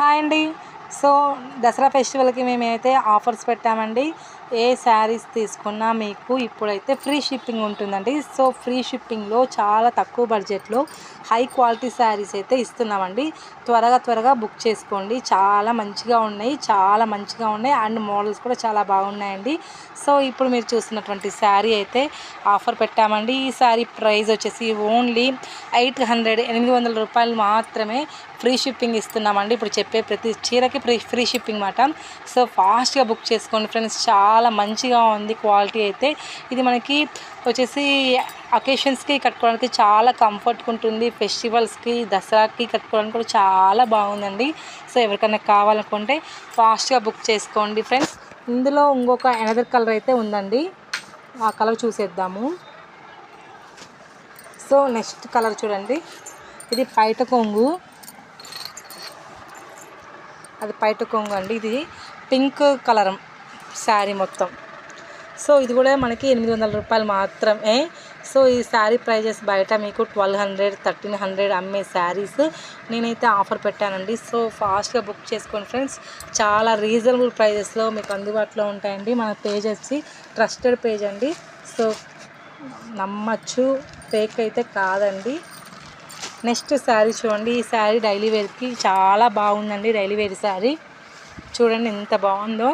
Hi అండి. So Dasara ఫెస్టివల్కి మేమైతే ఆఫర్స్ పెట్టామండి. ఏ శారీస్ తీసుకున్నా మీకు ఇప్పుడైతే ఫ్రీ షిప్పింగ్ ఉంటుందండి. సో ఫ్రీ షిప్పింగ్లో చాలా తక్కువ బడ్జెట్లో హై క్వాలిటీ శారీస్ అయితే ఇస్తున్నామండి. త్వరగా బుక్ చేసుకోండి. చాలా మంచిగా ఉన్నాయి అండ్ మోడల్స్ కూడా చాలా బాగున్నాయండి. సో ఇప్పుడు మీరు చూస్తున్నటువంటి శారీ అయితే ఆఫర్ పెట్టామండి. ఈ శారీ ప్రైస్ వచ్చేసి ఓన్లీ 800 రూపాయలు మాత్రమే ఫ్రీ షిప్పింగ్ ఇస్తున్నామండి. ఇప్పుడు చెప్పే ప్రతి చీరకి ఫ్రీ షిప్పింగ్ మాట. సో ఫాస్ట్గా బుక్ చేసుకోండి ఫ్రెండ్స్. చాలా మంచిగా ఉంది క్వాలిటీ అయితే. ఇది మనకి వచ్చేసి అకేషన్స్కి కట్టుకోవడానికి చాలా కంఫర్ట్గా ఉంటుంది. ఫెస్టివల్స్కి దసరాకి కట్టుకోవడానికి కూడా చాలా బాగుందండి. సో ఎవరికైనా కావాలనుకుంటే ఫాస్ట్గా బుక్ చేసుకోండి ఫ్రెండ్స్. ఇందులో ఇంకొక అనదర్ కలర్ అయితే ఉందండి. ఆ కలర్ చూసేద్దాము. సో నెక్స్ట్ కలర్ చూడండి. ఇది పైట కొంగు, అది పైట కొంగు అండి. ఇది పింక్ కలర్ శారీ మొత్తం. సో ఇది కూడా మనకి 800 రూపాయలు మాత్రమే. సో ఈ శారీ ప్రైజెస్ బయట మీకు 1200 1300 అమ్మే శారీస్ నేనైతే ఆఫర్ పెట్టానండి. సో ఫాస్ట్గా బుక్ చేసుకోండి ఫ్రెండ్స్. చాలా రీజనబుల్ ప్రైజెస్లో మీకు అందుబాటులో ఉంటాయండి. మన పేజ్ వచ్చి ట్రస్టెడ్ పేజ్ అండి. సో నమ్మచ్చు, ఫేక్ అయితే కాదండి. నెక్స్ట్ శారీ చూడండి. ఈ శారీ డైలీ వేర్కి చాలా బాగుందండి. డైలీ వేర్ శారీ చూడండి ఎంత బాగుందో.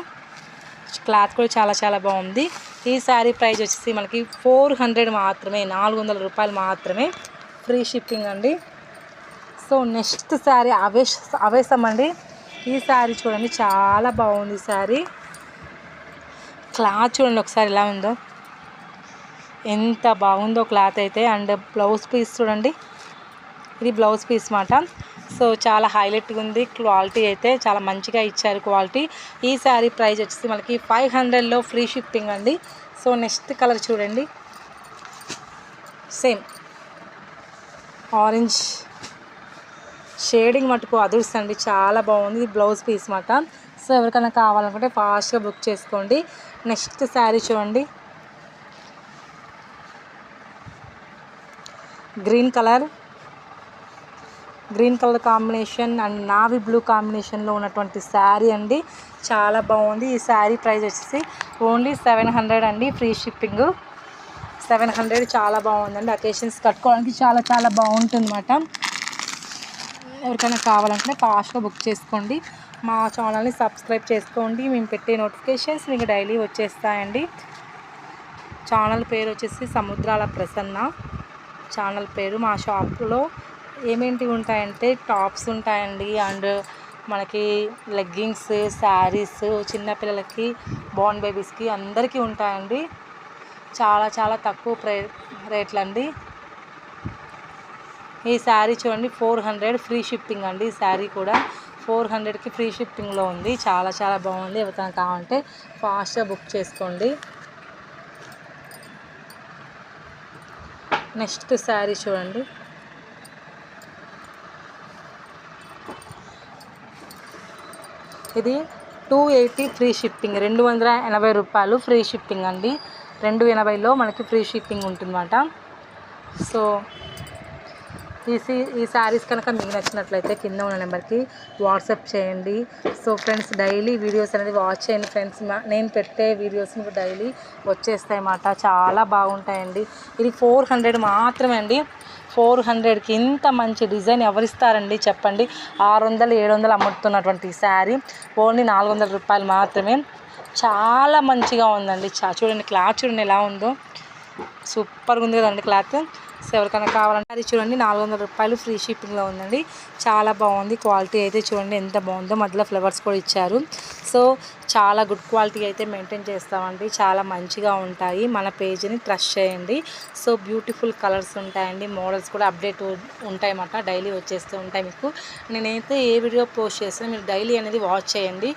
క్లాత్ కూడా చాలా బాగుంది. ఈ శారీ ప్రైస్ వచ్చేసి మనకి 400 మాత్రమే, 400 రూపాయలు మాత్రమే ఫ్రీ షిప్పింగ్ అండి. సో నెక్స్ట్ శారీ అవేశం అండి. ఈ శారీ చూడండి చాలా బాగుంది. ఈ శారీ క్లాత్ చూడండి ఒకసారి ఎలా ఉందో, ఎంత బాగుందో క్లాత్ అయితే. అండ్ బ్లౌజ్ పీస్ చూడండి, ఇది బ్లౌజ్ పీస్ మాట. సో చాలా హైలైట్గా ఉంది. క్వాలిటీ అయితే చాలా మంచిగా ఇచ్చారు క్వాలిటీ. ఈ శారీ ప్రైస్ వచ్చేసి మనకి 500లో ఫ్రీ షిప్పింగ్ అండి. సో నెక్స్ట్ కలర్ చూడండి, సేమ్ ఆరెంజ్ షేడింగ్ మటుకు అదుర్సండి, చాలా బాగుంది. బ్లౌజ్ పీస్ మాట. సో ఎవరికైనా కావాలనుకుంటే ఫాస్ట్గా బుక్ చేసుకోండి. నెక్స్ట్ శారీ చూడండి, green colour combination and navy blue కాంబినేషన్లో ఉన్నటువంటి శారీ అండి. చాలా బాగుంది. ఈ శారీ ప్రైస్ వచ్చేసి ఓన్లీ 700 అండి. Free shipping 700. చాలా బాగుందండి. అకేషన్స్ కట్టుకోవడానికి చాలా బాగుంటుంది అన్నమాట. ఎవరికైనా కావాలంటే ఫాస్ట్గా బుక్ చేసుకోండి. మా ఛానల్ని సబ్స్క్రైబ్ చేసుకోండి. మేము పెట్టే నోటిఫికేషన్స్ మీకు డైలీ వచ్చేస్తాయండి. ఛానల్ పేరు వచ్చేసి సముద్రాల ప్రసన్న ఛానల్ పేరు. మా షాప్లో ఏమేంటి ఉంటాయంటే టాప్స్ ఉంటాయండి, అండ్ మనకి లెగ్గింగ్స్, శారీస్, చిన్నపిల్లలకి, బోర్న్ బేబీస్కి అందరికీ ఉంటాయండి. చాలా తక్కువ రేట్లు అండి. ఈ శారీ చూడండి 400 ఫ్రీ షిప్పింగ్ అండి. ఈ శారీ కూడా 400కి ఫ్రీ షిప్పింగ్లో ఉంది. చాలా బాగుంది. ఎవరికైనా కావాలంటే ఫాస్ట్గా బుక్ చేసుకోండి. నెక్స్ట్ శారీ చూడండి, ఇది 280 ఫ్రీ షిప్పింగ్, 280 రూపాయలు ఫ్రీ షిప్పింగ్ అండి. 280లో మనకి ఫ్రీ షిప్పింగ్ ఉంటుందన్నమాట. సో ఈ శారీస్ కనుక మీకు నచ్చినట్లయితే కింద ఉన్న నెంబర్కి వాట్సాప్ చేయండి. సో ఫ్రెండ్స్ డైలీ వీడియోస్ అనేది వాచ్ చేయండి ఫ్రెండ్స్. నేను పెట్టే వీడియోస్ మీకు డైలీ వచ్చేస్తాయి అన్నమాట. చాలా బాగుంటాయండి. ఇది 400 మాత్రమే అండి. 400కి ఇంత మంచి డిజైన్ ఎవరిస్తారండి చెప్పండి. 600 700 అమ్ముతున్నటువంటి శారీ ఓన్లీ 400 రూపాయలు మాత్రమే. చాలా మంచిగా ఉందండి. చూడండి క్లాత్ చూడండి ఎలా ఉందో, సూపర్గా ఉంది కదండి క్లాత్. సో ఎవరికైనా కావాలంటే అది చూడండి 400 రూపాయలు ఫ్రీ షిప్పింగ్లో ఉందండి. చాలా బాగుంది. క్వాలిటీ అయితే చూడండి ఎంత బాగుందో. మధ్యలో ఫ్లవర్స్ కూడా ఇచ్చారు. సో చాలా గుడ్ క్వాలిటీ అయితే మెయింటైన్ చేస్తామండి. చాలా మంచిగా ఉంటాయి. మన పేజ్ని ట్రస్ట్ చేయండి. సో బ్యూటిఫుల్ కలర్స్ ఉంటాయండి. మోడల్స్ కూడా అప్డేట్ ఉంటాయి అన్నమాట. డైలీ వచ్చేస్తూ ఉంటాయి మీకు. నేనైతే ఏ వీడియో పోస్ట్ చేసినా మీరు డైలీ అనేది వాచ్ చేయండి.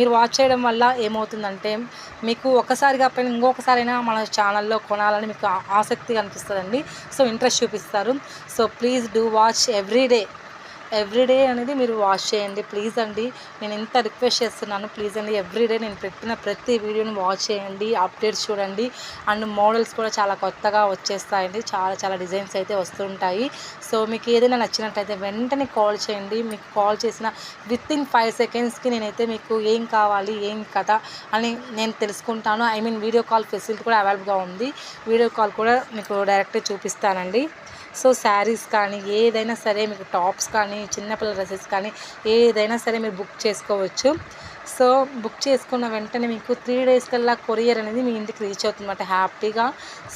మీరు వాచ్ చేయడం వల్ల ఏమవుతుందంటే మీకు ఒకసారి కాకపోయినా ఇంకొకసారైనా మన ఛానల్లో కొనాలని మీకు ఆసక్తిగా అనిపిస్తుందండి. సో ఇంట్రెస్ట్ చూపిస్తారు. So please do watch every day. Everyday అనేది మీరు వాష్ చేయండి ప్లీజ్ అండి. నేను ఎంత రిక్వెస్ట్ చేస్తున్నాను, ప్లీజ్ అండి ఎవ్రీడే నేను పెట్టిన ప్రతి వీడియోని వాచ్ చేయండి, అప్డేట్స్ చూడండి. అండ్ మోడల్స్ కూడా చాలా కొత్తగా వచ్చేస్తాయండి, చాలా చాలా డిజైన్స్ అయితే వస్తుంటాయి. సో మీకు ఏదైనా నచ్చినట్లయితే వెంటనే కాల్ చేయండి. మీకు కాల్ చేసిన వితిన్ 5 సెకండ్స్కి నేనైతే మీకు ఏం కావాలి ఏం కథ అని నేను తెలుసుకుంటాను. I mean video call facility కూడా అవైలబుల్గా ఉంది. వీడియో కాల్ కూడా మీకు డైరెక్ట్గా చూపిస్తానండి. సో శారీస్ కానీ ఏదైనా సరే, మీకు టాప్స్ కానీ చిన్నపిల్లల డ్రెస్సెస్ కానీ ఏదైనా సరే మీరు బుక్ చేసుకోవచ్చు. సో బుక్ చేసుకున్న వెంటనే మీకు 3 days కల్లా కొరియర్ అనేది మీ ఇంటికి రీచ్ అవుతుందన్నమాట హ్యాపీగా.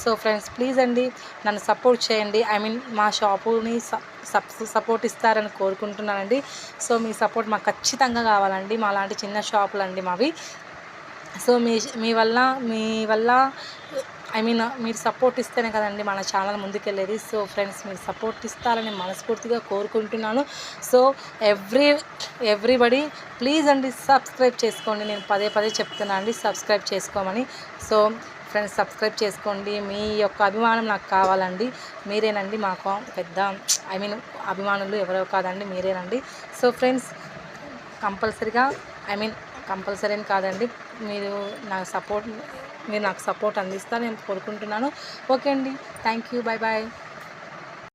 సో ఫ్రెండ్స్ ప్లీజ్ అండి నన్ను సపోర్ట్ చేయండి. ఐ మీన్ మా షాపుని సపోర్ట్ ఇస్తారని కోరుకుంటున్నానండి. సో మీ సపోర్ట్ మాకు ఖచ్చితంగా కావాలండి. మా లాంటి చిన్న షాపులు అండి మావి. సో మీ వల్ల ఐ మీన్ మీరు సపోర్ట్ ఇస్తేనే కదండి మన ఛానల్ ముందుకెళ్ళేది. సో ఫ్రెండ్స్ మీరు సపోర్ట్ ఇస్తారని మనస్ఫూర్తిగా కోరుకుంటున్నాను. సో ఎవ్రీబడి ప్లీజ్ అండి సబ్స్క్రైబ్ చేసుకోండి. నేను పదే పదే చెప్తున్నా అండి సబ్స్క్రైబ్ చేసుకోమని. సో ఫ్రెండ్స్ సబ్స్క్రైబ్ చేసుకోండి. మీ యొక్క అభిమానం నాకు కావాలండి. మీరేనండి మాకు పెద్ద ఐ మీన్ అభిమానులు ఎవరో కాదండి, మీరేనండి. సో ఫ్రెండ్స్ కంపల్సరీగా ఐ మీన్ కంపల్సరీ అని కాదండి, మీరు నాకు సపోర్ట్ అందిస్తారని నేను కోరుకుంటున్నాను. ఓకే అండి, థ్యాంక్ యూ, బాయ్ బాయ్.